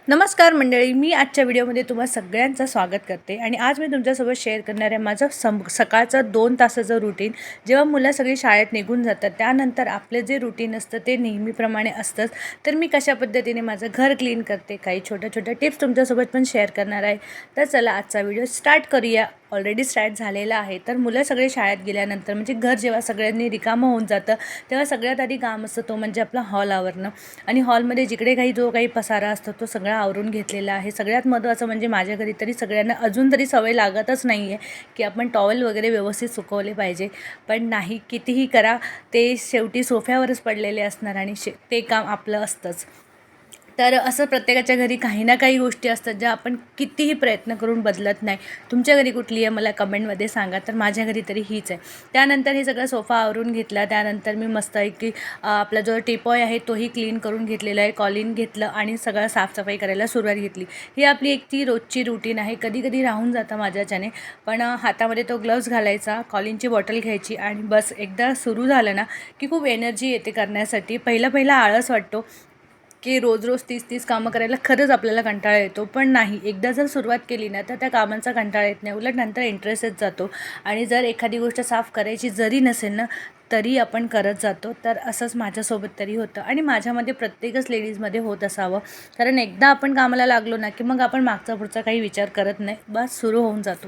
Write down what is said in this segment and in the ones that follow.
नमस्कार मंडळी, मी आजच्या व्हिडिओमध्ये तुम्हा सगळ्यांचं स्वागत करते आणि आज मी तुमच्यासोबत शेअर करणार आहे माझं सकाळचं 2 तासाचं रुटीन. जेव्हा मुलं सगळी शाळेत निघून जातात त्यानंतर आपलं जे रुटीन असतं ते नेहमीप्रमाणे असतंच. तर मी कशा पद्धतीने माझं घर क्लीन करते, काही छोट्या छोट्या टिप्स तुमच्यासोबत पण शेअर करणार आहे. तर चला आजचा व्हिडिओ स्टार्ट करूया. ऑलरेडी स्टार्ट झालेला आहे. तर मुलं सगळे शाळेत गेल्यानंतर म्हणजे घर जेव्हा सगळ्यांनी रिकामं होऊन जातं तेव्हा सगळ्यात आधी काम असतं तो म्हणजे आपला हॉल आवरणं. आणि हॉलमध्ये जिकडे जो काही पसारा असतो तो सगळा आवरून घेतलेला आहे. सगळ्यात महत्त्वाचं म्हणजे माझ्या घरी तरी सगळ्यांना अजून तरी सवय लागतच नाही आहे की आपण टॉवेल वगैरे व्यवस्थित सुकवले पाहिजे. पण नाही, कितीही करा ते शेवटी सोफ्यावरच पडलेले असणार आणि ते काम आपलं असतंच. तर असं प्रत्येकाच्या घरी काही ना काही गोष्टी असतात ज्या आपण कितीही प्रयत्न करून बदलत नाही. तुमच्या घरी कुठली आहे मला कमेंटमध्ये सांगा. तर माझ्या घरी तरी हीच आहे. त्यानंतर हे सगळं सोफा आवरून घेतला. त्यानंतर मी मस्त की आपला जो टीपॉय आहे तोही क्लीन करून घेतलेला आहे. कॉलिन घेतलं आणि सगळं साफसफाई करायला सुरुवात घेतली. ही आपली एक ती रोजची रुटीन आहे. कधी कधी राहून जातं माझ्याच्याने, पण हातामध्ये तो ग्लव्स घालायचा, कॉलिनची बॉटल घ्यायची आणि बस एकदा सुरू झालं ना की खूप एनर्जी येते करण्यासाठी. पहिला आळस वाटतो की रोज तीस कामं करायला खरंच आपल्याला कंटाळा येतो. पण नाही, एकदा जर सुरुवात केली ना तर त्या कामांचा कंटाळा येत नाही, उलट नंतर इंटरेस्ट येत जातो. आणि जर एखादी गोष्ट साफ करायची जरी नसेल ना तरी आपण करत जातो. तर असंच माझ्यासोबत तरी होतं आणि माझ्यामध्ये प्रत्येकच लेडीजमध्ये होत असावं. कारण एकदा आपण कामाला लागलो ना की मग आपण मागचा पुढचा काही विचार करत नाही, बस सुरू होऊन जातो.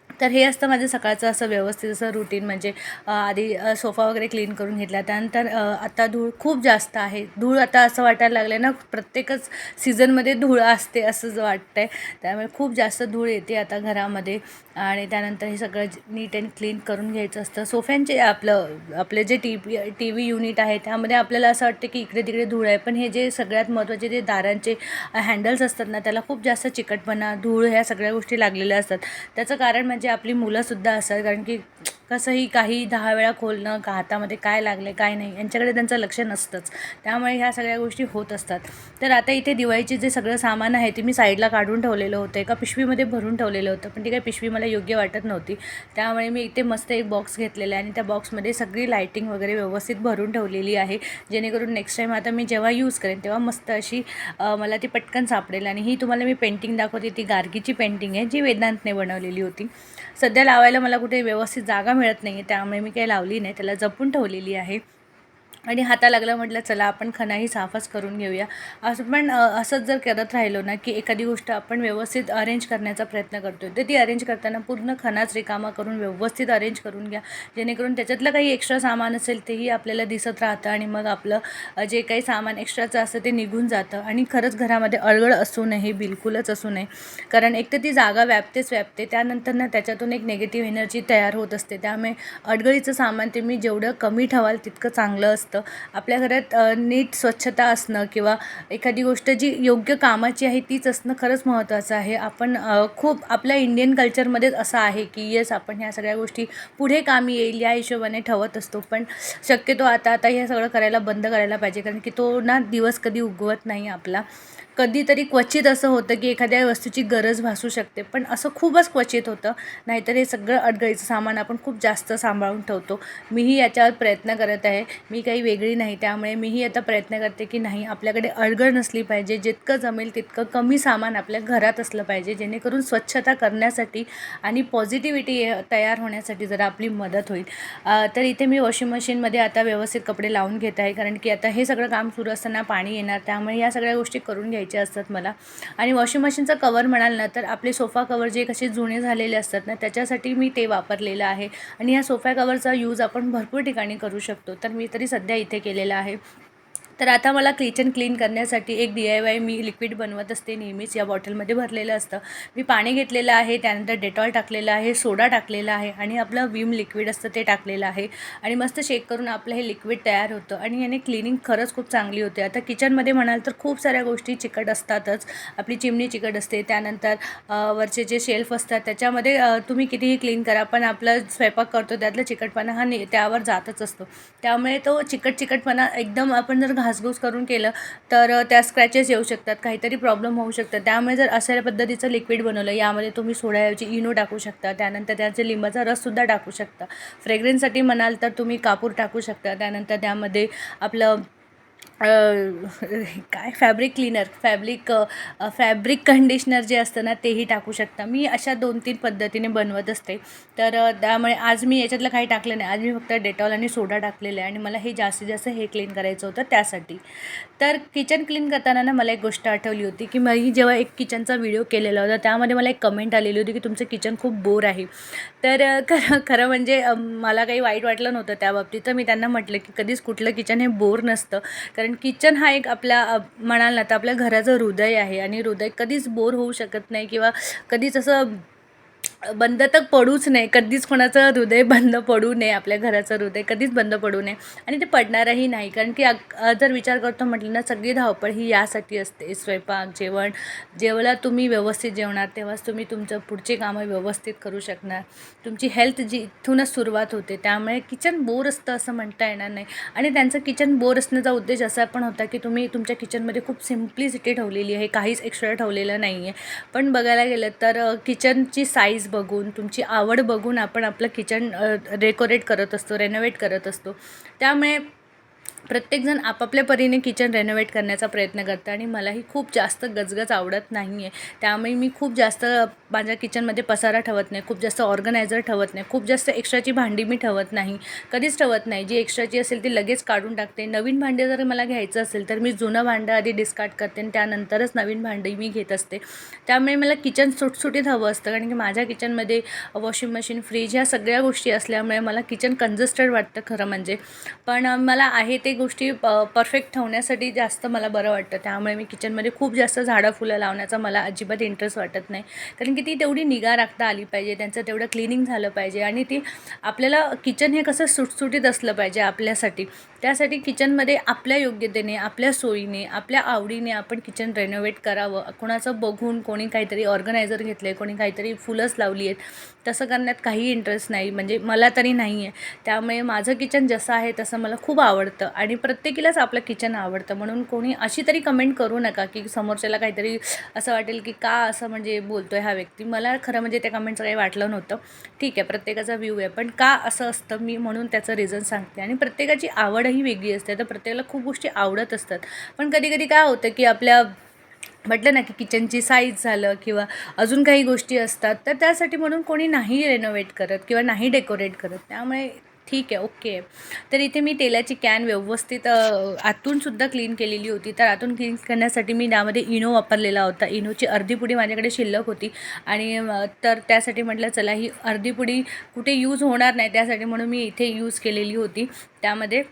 तर हे असतं माझं सकाळचं असं व्यवस्थित असं रुटीन. म्हणजे आधी सोफा वगैरे क्लीन करून घेतला. त्यानंतर आता धूळ खूप जास्त आहे. धूळ आता असं वाटायला लागलं आहे ना, प्रत्येकच सीझनमध्ये धूळ असते असंच वाटतं आहे. त्यामुळे खूप जास्त धूळ येते आता घरामध्ये. आणि त्यानंतर हे सगळं नीट अँड क्लीन करून घ्यायचं असतं. सोफ्यांचे आपले जे टी व्ही युनिट आहे त्यामध्ये आपल्याला असं वाटतं की इकडे तिकडे धूळ आहे, पण हे जे सगळ्यात महत्त्वाचे जे दारांचे हँडल्स असतात ना त्याला खूप जास्त चिकटपणा, धूळ ह्या सगळ्या गोष्टी लागलेल्या असतात. त्याचं कारण म्हणजे आपली मुलंसुद्धा असतात. कारण की कसंही काही 10 वेळा खोलणं का हातामध्ये काय लागले काय नाही यांच्याकडे त्यांचं लक्ष नसतंच. त्यामुळे ह्या सगळ्या गोष्टी होत असतात. तर आता इथे दिवाळीचे जे सगळं सामान आहे ते मी साईडला काढून ठेवलेलं होतं, एका पिशवीमध्ये भरून ठेवलेलं होतं. पण ती काही पिशवी मला योग्य वाटत नव्हती. त्यामुळे मी इथे मस्त एक बॉक्स घेतलेला आहे आणि त्या बॉक्समध्ये सगळी लायटिंग वगैरे व्यवस्थित भरून ठेवलेली आहे. जेणेकरून नेक्स्ट टाईम आता मी जेव्हा यूज करेन तेव्हा मस्त अशी मला ती पटकन सापडेल. आणि ही तुम्हाला मी पेंटिंग दाखवते, ती गार्गीची पेंटिंग आहे जी वेदांतने बनवलेली होती. सध्या लावायला मला कुठे व्यवस्थित जागा मिळत नाही आहे, त्यामुळे मी काही लावली नाही, त्याला जपून ठेवलेली आहे. आणि हाता लागला म्हटलं चला आपण खणाही साफच करून घेऊया. असं पण असंच जर करत राहिलो ना की एखादी गोष्ट आपण व्यवस्थित अरेंज करण्याचा प्रयत्न करतो तर ती अरेंज करताना पूर्ण खणाच रिकामा करून व्यवस्थित अरेंज करून घ्या. जेणेकरून त्याच्यातलं काही एक्स्ट्रा सामान असेल तेही आपल्याला दिसत राहतं आणि मग आपलं जे काही सामान एक्स्ट्राचं असतं ते निघून जातं. आणि खरंच घरामध्ये अडगळ असू नये, बिलकुलच असू नये. कारण एक तर ती जागा व्यापते, त्यानंतर ना त्याच्यातून एक निगेटिव्ह एनर्जी तयार होत असते. त्यामुळे अडगळीचं सामान तुम्ही जेवढं कमी ठेवाल तितकं चांगलं असतं. आपल्या घरात नीट स्वच्छता असणं किंवा एखादी गोष्ट जी योग्य कामाची आहे तीच असणं खरंच महत्त्वाचं आहे. आपण खूप आपल्या इंडियन कल्चरमध्येच असं आहे की येस आपण ह्या सगळ्या गोष्टी पुढे कामी येईल या हिशोबाने ठेवत असतो. पण शक्यतो आता हे सगळं करायला बंद करायला पाहिजे. कारण की तो ना दिवस कधी उगवत नाही आपला. कधीतरी क्वचित असं होतं की एखाद्या वस्तूची गरज भासू शकते, पण असं खूपच क्वचित होतं. नाहीतर हे सगळं अडगळीचं सामान आपण खूप जास्त सांभाळून ठेवतो. मीही याच्यावर प्रयत्न करत आहे. मी काही वेगळी नाही, त्यामुळे मीही आता प्रयत्न करते की नाही, आपल्याकडे अडगळ नसली पाहिजे. जितकं जमेल तितकं कमी सामान आपल्या घरात असलं पाहिजे, जेणेकरून स्वच्छता करण्यासाठी आणि पॉझिटिव्हिटी तयार होण्यासाठी जरा आपली मदत होईल. तर इथे मी वॉशिंग मशीनमध्ये आता व्यवस्थित कपडे लावून घेत आहे. कारण की आता हे सगळं काम सुरू असताना पाणी येणार, त्यामुळे या सगळ्या गोष्टी करून घ्यायच्या असतात मला. आणि वॉशिंग मशीनचं कवर म्हणाल ना तर आपले सोफा कवर जे कसे जुने झालेले असतात ना त्याच्यासाठी मी ते वापरलेलं आहे. आणि ह्या सोफा कवरचा यूज आपण भरपूर ठिकाणी करू शकतो. तर मी तरी सध्या इथे केलेला आहे. तर आता मला किचन क्लीन करण्यासाठी एक DIY मी लिक्विड बनवत असते नेहमीच. या बॉटलमध्ये भरलेलं असतं. मी पाणी घेतलेलं आहे, त्यानंतर डेटॉल टाकलेलं आहे, सोडा टाकलेला आहे आणि आपलं विम लिक्विड असतं ते टाकलेलं आहे. आणि मस्त शेक करून आपलं हे लिक्विड तयार होतं आणि याने क्लिनिंग खरंच खूप चांगली होते. आता किचनमध्ये म्हणाल तर खूप साऱ्या गोष्टी चिकट असतातच. आपली चिमणी चिकट असते, त्यानंतर वरचे जे शेल्फ असतात त्याच्यामध्ये तुम्ही कितीही क्लीन करा पण आपला स्वयंपाक करतो त्यातलं चिकटपणा हा त्यावर जातच असतो. त्यामुळे तो चिकटपणा एकदम आपण जर घासघूस करून केलं तर त्या स्क्रॅचेस येऊ शकतात, काहीतरी प्रॉब्लेम होऊ शकतात. त्यामुळे जर अशा पद्धतीचं लिक्विड बनवलं, यामध्ये तुम्ही सोड्याऐवजी इनो टाकू शकता, त्यानंतर त्याचे लिंबाचा रससुद्धा टाकू शकता. फ्रेग्रन्ससाठी म्हणाल तर तुम्ही कापूर टाकू शकता. त्यानंतर त्यामध्ये आपलं काय फॅब्रिक कंडिशनर जे असतं ना तेही टाकू शकता. मी अशा 2-3 पद्धतीने बनवत असते. तर त्यामुळे आज मी याच्यातलं काही टाकलं नाही. आज मी फक्त डेटॉल आणि सोडा टाकलेला आहे आणि मला हे जास्तीत जास्त हे क्लीन करायचं होतं त्यासाठी. तर किचन क्लीन करताना ना मला एक गोष्ट आठवली होती, की मी जेव्हा एक किचनचा व्हिडिओ केलेला होता त्यामध्ये मला एक कमेंट आलेली होती, की तुमचं किचन खूप बोर आहे. तर खरं खरं म्हणजे मला काही वाईट वाटलं नव्हतं त्या बाबतीत. तर मी त्यांना म्हटलं, की कधीच कुठलं किचन हे बोर नसतं. कारण किचन हा एक आपल्या म्हणाल ना तर आपल्या घराचं हृदय आहे आणि हृदय कधीच बोर होऊ शकत नाही किंवा कधीच असं बंद तर पडूच नये. कधीच कोणाचं हृदय बंद पडू नये. आपल्या घराचं हृदय कधीच बंद पडू नये आणि ते पडणारही नाही. कारण की जर विचार करतो म्हटलं ना सगळी धावपळ ही यासाठी असते. स्वयंपाक, जेवण. जेवला तुम्ही व्यवस्थित जेवणार तेव्हाच तुम्ही तुमचं पुढची कामं व्यवस्थित करू शकणार. तुमची हेल्थ जी इथूनच सुरुवात होते. त्यामुळे किचन बोर असतं असं म्हणता येणार नाही. आणि त्यांचं किचन बोर असण्याचा उद्देश असा पण होता, की तुम्ही तुमच्या किचनमध्ये खूप सिम्प्लिसिटी ठेवलेली आहे. काहीच एक्स्ट्रा ठेवलेलं नाही आहे. पण बघायला गेलं तर किचनची साईज बघून, तुमची आवड बघून आपण आपलं किचन डेकोरेट करत असतो, रेनोव्हेट करत असतो. त्यामुळे प्रत्येकजण आपापल्या परीने किचन रेनोव्हेट करण्याचा प्रयत्न करतं आणि मलाही खूप जास्त गजगज आवडत नाही आहे. त्यामुळे मी खूप जास्त माझ्या किचनमध्ये पसारा ठेवत नाही, खूप जास्त ऑर्गनायझर ठेवत नाही, खूप जास्त एक्स्ट्राची भांडी मी ठेवत नाही, कधीच ठेवत नाही. जी एक्स्ट्राची असेल ती लगेच काढून टाकते. नवीन भांडे जर मला घ्यायचं असेल तर मी जुनं भांडं आधी डिस्कार्ड करते आणि त्यानंतरच नवीन भांडी मी घेत असते. त्यामुळे मला किचन सुटसुटीत हवं असतं कारण की माझ्या किचनमध्ये वॉशिंग मशीन, फ्रीज ह्या सगळ्या गोष्टी असल्यामुळे मला किचन कंजेस्टेड वाटतं खरं म्हणजे. पण मला आहे ते गोष्टी परफेक्ट ठेवण्यासाठी जास्त मला बरं वाटतं. त्यामुळे मी किचनमध्ये खूप जास्त झाडं फुलं लावण्याचा मला अजिबात इंटरेस्ट वाटत नाही. कारण की ती तेवढी निगा राखता आली पाहिजे, त्यांचं तेवढं क्लिनिंग झालं पाहिजे आणि ती आपल्याला किचन हे कसं सुटसुटीत असलं पाहिजे आपल्यासाठी. त्यासाठी किचनमध्ये आपल्या योग्यतेने, आपल्या सोयीने, आपल्या आवडीने आपण किचन रेनोव्हेट करावं. कोणाचं बघून कोणी काहीतरी ऑर्गनायझर घेतलं आहे, कोणी काहीतरी फुलंच लावली आहेत, तसं करण्यात काही इंटरेस्ट नाही, म्हणजे मला तरी नाही आहे. त्यामुळे माझं किचन जसं आहे तसं मला खूप आवडतं आणि प्रत्येकीलाच आपलं किचन आवडतं. म्हणून कोणी अशी तरी कमेंट करू नका की समोरच्याला काहीतरी असं वाटेल की का असं म्हणजे बोलतो आहे हा व्यक्ती. मला खरं म्हणजे त्या कमेंटचं काही वाटलं नव्हतं. ठीक आहे, प्रत्येकाचा व्ह्यू आहे, पण का असं असतं मी म्हणून त्याचं रिझन सांगते. आणि प्रत्येकाची आवडही वेगळी असते, तर प्रत्येकाला खूप गोष्टी आवडत असतात. पण कधी कधी काय होतं की आपल्या म्हटलं ना की किचनची साईज झालं किंवा अजून काही गोष्टी असतात, तर त्यासाठी म्हणून कोणी नाही रेनोव्हेट करत किंवा नाही डेकोरेट करत. त्यामुळे ठीक आहे, ओके आहे. तर इथे मी तेलाची कॅन व्यवस्थित आतूनसुद्धा क्लीन केलेली होती. तर आतून क्लीन करण्यासाठी मी त्यामध्ये इनो वापरलेला होता. इनोची अर्धी पुडी माझ्याकडे शिल्लक होती आणि तर त्यासाठी म्हटलं चला ही अर्धी पुडी कुठे यूज होणार नाही, त्यासाठी म्हणून मी इथे यूज केलेली होती त्यामध्ये.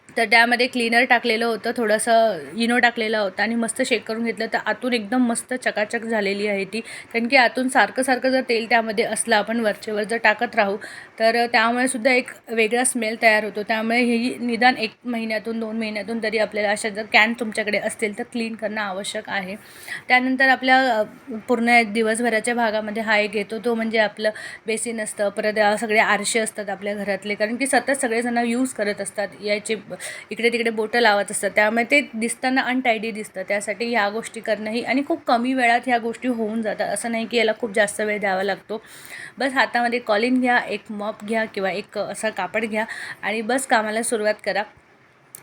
तर त्यामध्ये क्लीनर टाकलेलं होतं, थोडंसं इनो टाकलेला होता आणि मस्त शेक करून घेतलं. तर आतून एकदम मस्त चकाचक झालेली आहे ती. कारण की आतून सारखं सारखं जर तेल त्यामध्ये असलं, आपण वरचेवर जर टाकत राहू तर त्यामुळे सुद्धा एक वेगळा स्मेल तयार होतो. त्यामुळे ही निदान 1 महिन्यातून 2 महिन्यातून तरी आपल्याला अशा जर कॅन तुमच्याकडे असतील तर क्लीन करणं आवश्यक आहे. त्यानंतर आपल्या पूर्ण दिवसभराच्या भागामध्ये हा एक येतो, तो म्हणजे आपलं बेसिन असतं. परत सगळे आरसे असतात आपल्या घरातले, कारण की सतत सगळेजण यूज करत असतात, याचे इकडे तिकडे बोटं लावत असतात. त्यामुळे ते दिसताना अनटायडी दिसतं. त्यासाठी ह्या गोष्टी करणंही आणि खूप कमी वेळात ह्या गोष्टी होऊन जातात. असं नाही की याला खूप जास्त वेळ द्यावा लागतो. बस हातामध्ये कॉलिन घ्या, एक मॉप घ्या किंवा एक असं कापड घ्या आणि बस कामाला सुरुवात करा.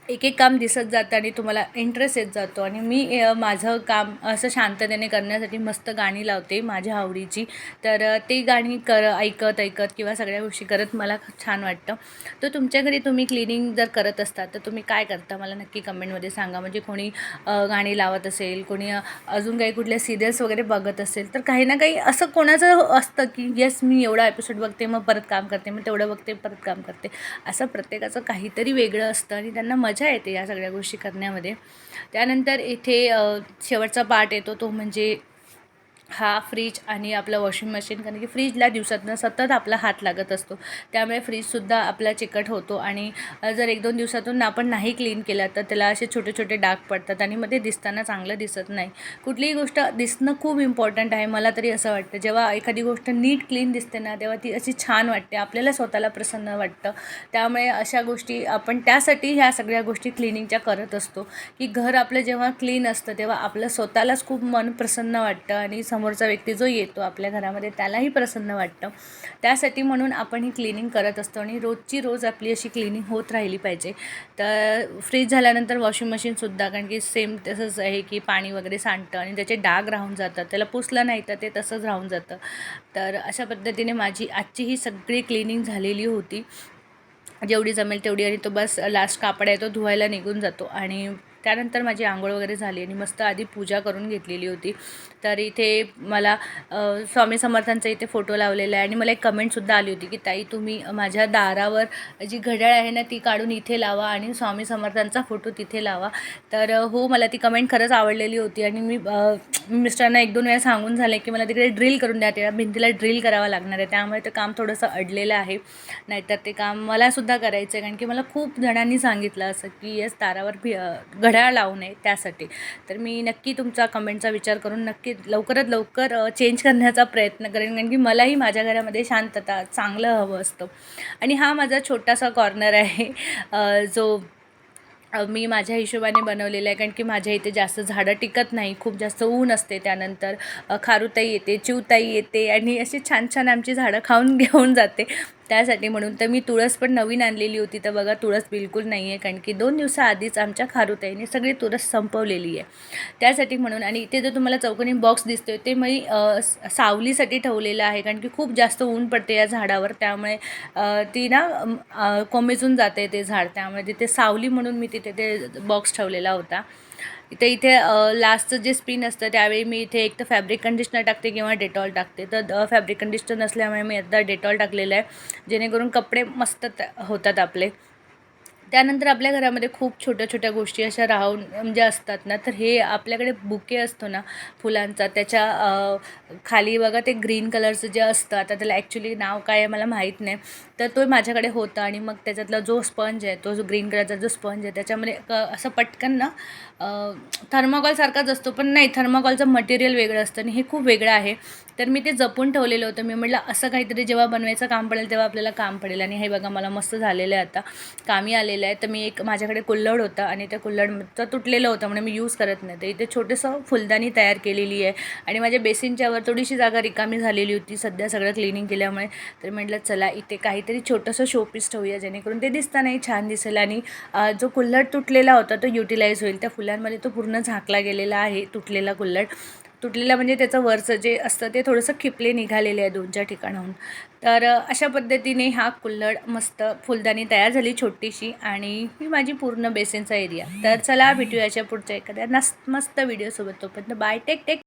एक एक काम दिसत जातं आणि तुम्हाला इंटरेस्ट येत जातो. आणि मी माझं काम असं शांततेने करण्यासाठी मस्त गाणी लावते माझ्या आवडीची. तर ते गाणी ऐकत ऐकत किंवा सगळ्या गोष्टी करत मला खूप छान वाटतं. तर तुमच्या घरी तुम्ही क्लिनिंग जर करत असता तर तुम्ही काय करता मला नक्की कमेंटमध्ये सांगा. म्हणजे कोणी गाणी लावत असेल, कोणी अजून काही कुठल्या सिरियल्स वगैरे बघत असेल, तर काही ना काही असं कोणाचं असतं की येस मी एवढा एपिसोड बघते मग परत काम करते, मग तेवढं बघते परत काम करते. असं प्रत्येकाचं काहीतरी वेगळं असतं आणि त्यांना मजा येते या सगळ्या गोष्टी करण्यामध्ये. त्यानंतर इथे शेवटचा पार्ट येतो, तो म्हणजे हा फ्रीज आणि आपलं वॉशिंग मशीन. कारण की फ्रीजला दिवसातनं सतत आपला हात लागत असतो, त्यामुळे फ्रीजसुद्धा आपला चिकट होतो आणि जर 1-2 दिवसातून आपण नाही क्लीन केला तर त्याला असे छोटे छोटे डाग पडतात आणि मग ते दिसताना चांगलं दिसत नाही. कुठलीही गोष्ट दिसणं खूप इम्पॉर्टंट आहे, मला तरी असं वाटतं. जेव्हा एखादी गोष्ट नीट क्लीन दिसते ना तेव्हा ती अशी छान वाटते, आपल्याला स्वतःला प्रसन्न वाटतं. त्यामुळे अशा गोष्टी आपण त्यासाठी ह्या सगळ्या गोष्टी क्लिनिंगच्या करत असतो, की घर आपलं जेव्हा क्लीन असतं तेव्हा आपलं स्वतःलाच खूप मन प्रसन्न वाटतं आणि समोरचा व्यक्ती जो येतो आपल्या घरामध्ये त्यालाही प्रसन्न वाटतं. त्यासाठी म्हणून आपण ही क्लिनिंग करत असतो आणि रोजची रोज आपली अशी क्लिनिंग होत राहिली पाहिजे. तर फ्रीज झाल्यानंतर वॉशिंग मशीनसुद्धा, कारण की सेम तसंच आहे की पाणी वगैरे सांडतं आणि त्याचे डाग राहून जातात, त्याला पुसलं नाही तर ते तसंच राहून जातं. तर अशा पद्धतीने माझी आजची ही सगळी क्लिनिंग झालेली होती, जेवढी जमेल तेवढी. आणि तो बस लास्ट कापड आहे तो धुवायला निघून जातो. आणि त्यानंतर माझी आंघोळ वगैरे झाली आणि मस्त आधी पूजा करून घेतलेली होती. तर इथे मला स्वामी समर्थांचा इथे फोटो लावलेला आहे आणि मला एक कमेंटसुद्धा आली होती की ताई तुम्ही माझ्या दारावर जी घड्याळ आहे ना ती काढून इथे लावा आणि स्वामी समर्थांचा फोटो तिथे लावा. तर हो, मला ती कमेंट खरंच आवडलेली होती आणि मी मिस्टरांना 1-2 वेळा सांगून झाले की मला तिकडे ड्रिल करून द्या, त्या भिंतीला ड्रिल करावं लागणार आहे, त्यामुळे ते काम थोडंसं अडलेलं आहे. नाहीतर ते काम मलासुद्धा करायचं आहे, कारण की मला खूप जणांनी सांगितलं असं की येस दारावर घड्याळ लावू नये त्यासाठी. तर मी नक्की तुमचा कमेंटचा विचार करून नक्की लवकरात लवकर चेंज करण्याचा प्रयत्न करेन, कारण की मलाही माझ्या घरामध्ये शांतता, चांगलं हवं असतं. आणि हा माझा छोटासा कॉर्नर आहे जो मी माझ्या हिशोबाने बनवलेलं आहे, कारण की माझ्या इथे जास्त झाडं टिकत नाही, खूप जास्त ऊन असते. त्यानंतर खारुताई येते, चिवताई येते आणि अशी छान छान आमची झाडं खाऊन घेऊन जाते. त्यासाठी म्हणून तर मी तुळस पण नवीन आणलेली होती. तर बघा तुळस बिलकुल नाही आहे, कारण की 2 दिवसाआधीच आमच्या खारुताईने सगळी तुळस संपवलेली आहे. त्यासाठी म्हणून. आणि इथे जो तुम्हाला चौकोनी बॉक्स दिसतोय ते मी सावलीसाठी ठेवलेलं आहे, कारण की खूप जास्त ऊन पडते या झाडावर, त्यामुळे ती ना कोमेजून जाते ते झाड, त्यामुळे तिथे सावली म्हणून मी तिथे ते बॉक्स ठेवलेला होता. इथे लास्टचं जे स्पिन असतं त्यावेळी मी इथे एक तर फॅब्रिक कंडिशनर टाकते किंवा डेटॉल टाकते. तर फॅब्रिक कंडिशनर नसल्यामुळे मी आता डेटॉल टाकलेलं आहे, जेणेकरून कपडे मस्त होतात आपले. त्यानंतर आपल्या घरामध्ये खूप छोट्या-छोट्या गोष्टी अशा राहून म्हणजे असतात ना, तर हे आपल्याकडे बुके असतो ना फुलांचा, त्याच्या खाली बघा ते ग्रीन कलरचं जे असतं, आता त्याला ॲक्च्युली नाव काय आहे मला माहीत नाही. तर तो माझ्याकडे होता आणि मग त्याच्यातला जो स्पंज आहे, तो जो ग्रीन कलरचा जो स्पंज आहे त्याच्यामध्ये असं पटकन ना थर्माकॉलसारखाच असतो, पण नाही, थर्माकॉलचं मटेरियल वेगळं असतं आणि हे खूप वेगळं आहे. तर मी ते जपून ठेवलेलं होतं. मी म्हटलं असं काहीतरी जेव्हा बनवायचं काम पडेल तेव्हा आपल्याला काम पडेल. आणि हे बघा मला मस्त झालेलं आहे, आता कामी आलेलं आहे. तर मी एक माझ्याकडे कुल्हड होता आणि त्या कुल्हडचं तुटलेलं होतं म्हणून मी यूज करत नाही. तर इथे छोटंसं फुलदाणी तयार केलेली आहे आणि माझ्या बेसिनच्यावर थोडीशी जागा रिकामी झालेली होती सध्या सगळं क्लिनिंग केल्यामुळे. तर म्हटलं चला इथे काहीतरी छोटंसं शोपीस ठेवूया, जेणेकरून ते दिसतानाही छान दिसेल आणि जो कुल्हड तुटलेला होता तो युटिलाइज होईल. त्या फुलांमध्ये तो पूर्ण झाकला गेलेला आहे तुटलेला कुल्हड. तुटलेला म्हणजे त्याचं वरचं जे असतं ते थोडंसं खिपले निघालेले आहे 2-4 ठिकाणाहून. तर अशा पद्धतीने हा कुल्हड मस्त फुलदाणी तयार झाली छोटीशी आणि ही माझी पूर्ण बेसिनचा एरिया. तर चला भेटूया याच्या पुढच्या एखाद्या मस्त व्हिडिओसोबत. तोपर्यंत बाय, टेक.